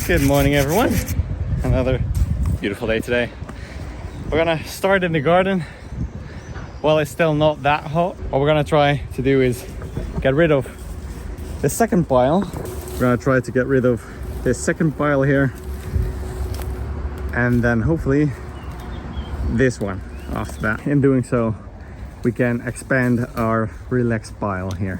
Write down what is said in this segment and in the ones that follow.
Good morning, everyone. Another beautiful day today. We're gonna start in the garden while it's still not that hot. What we're gonna try to do is get rid of the second pile. We're gonna try to get rid of this second pile here, and then hopefully this one after that. In doing so, we can expand our relax pile here.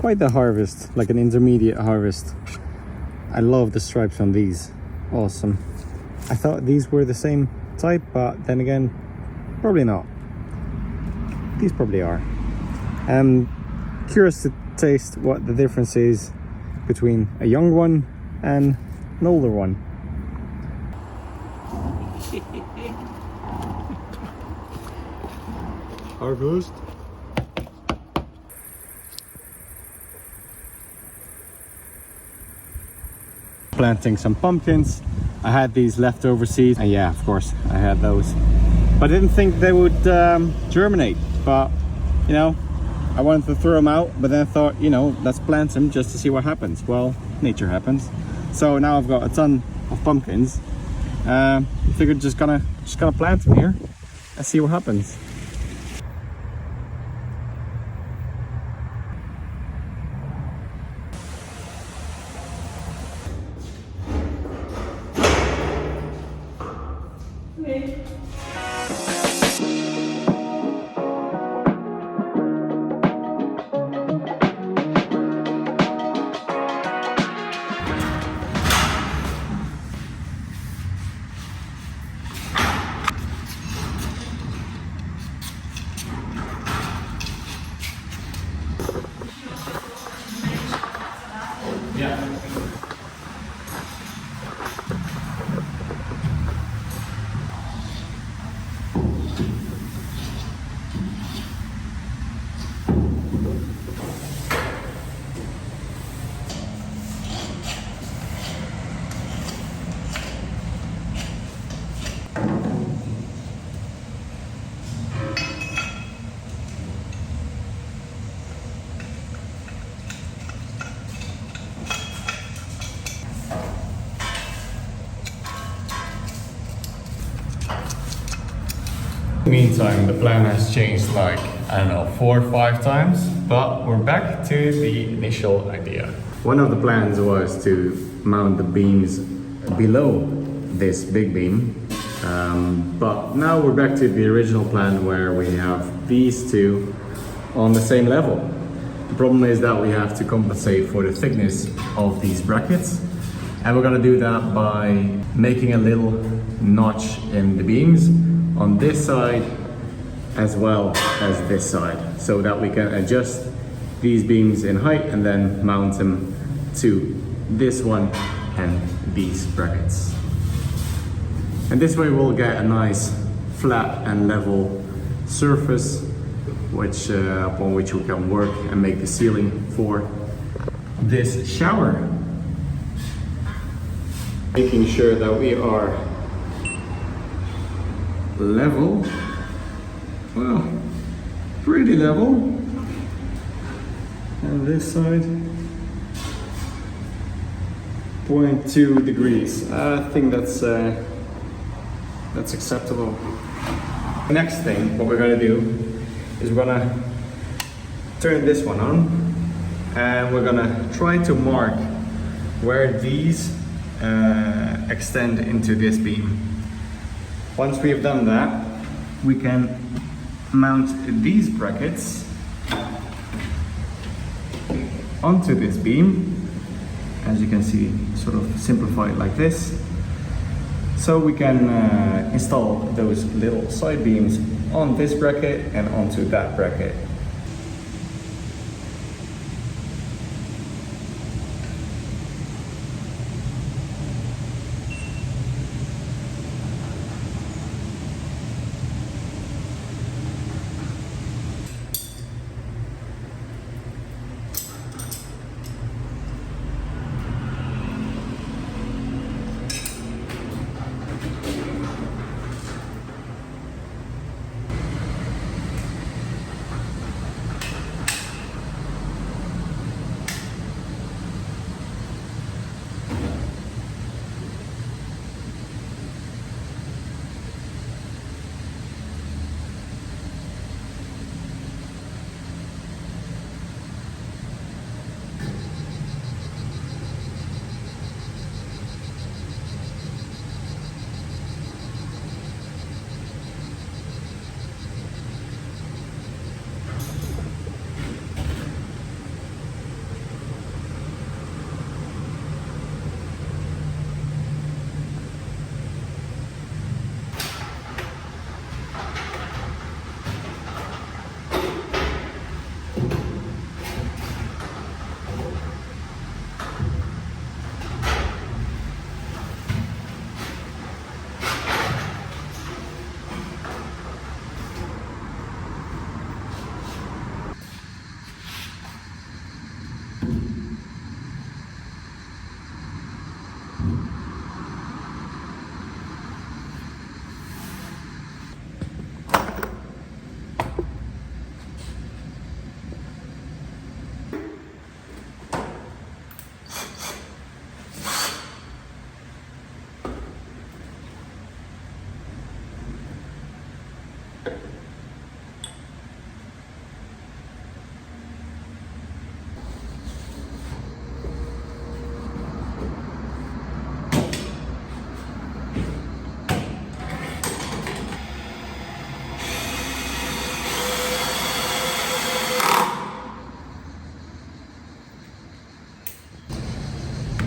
Quite the harvest, like an intermediate harvest. I love the stripes on these. Awesome. I thought these were the same type, but then again, probably not. These probably are. I'm curious to taste what the difference is between a young one and an older one. Harvest. Planting some pumpkins. I had these leftover seeds, and yeah, of course I had those, but I didn't think they would germinate. But you know, I wanted to throw them out, but then I thought, you know, let's plant them just to see what happens. Well, nature happens. So now I've got a ton of pumpkins. I figured just gonna plant them here and see what happens. Meantime, the plan has changed like, I don't know, 4 or 5 times, but we're back to the initial idea. One of the plans was to mount the beams below this big beam, but now we're back to the original plan where we have these two on the same level. The problem is that we have to compensate for the thickness of these brackets, and we're gonna do that by making a little notch in the beams on this side as well as this side, so that we can adjust these beams in height and then mount them to this one and these brackets. And this way we'll get a nice flat and level surface upon which we can work and make the ceiling for this shower. Making sure that we are level, well, pretty level. And this side, 0.2 degrees. I think that's acceptable. Next thing, what we're gonna do is we're gonna turn this one on, and we're gonna try to mark where these extend into this beam. Once we've done that, we can mount these brackets onto this beam. As you can see, sort of simplify it like this. So we can install those little side beams on this bracket and onto that bracket.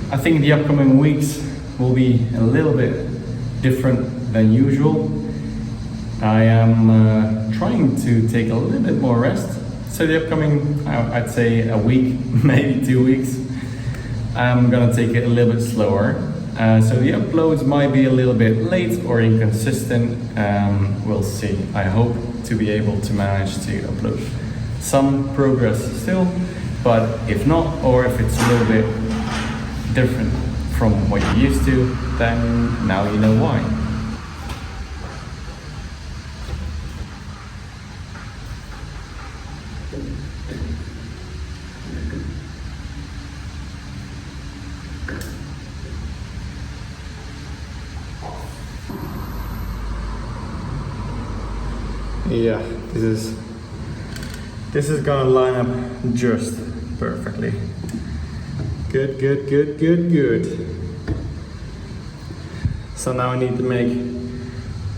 I think the upcoming weeks will be a little bit different than usual. I am trying to take a little bit more rest. So the upcoming, I'd say a week, maybe 2 weeks, I'm gonna take it a little bit slower. So the uploads might be a little bit late or inconsistent. We'll see. I hope to be able to manage to upload some progress still, but if not, or if it's a little bit different from what you're used to, then now you know why. Yeah, this is gonna line up just perfectly. Good, good, good, good, good. So now I need to make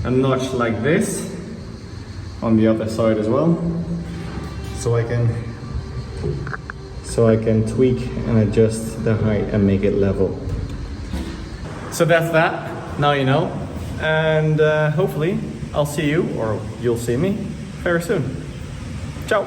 a notch like this on the other side as well, so I can tweak and adjust the height and make it level. So that's that. Now you know, and hopefully I'll see you, or you'll see me very soon. Ciao.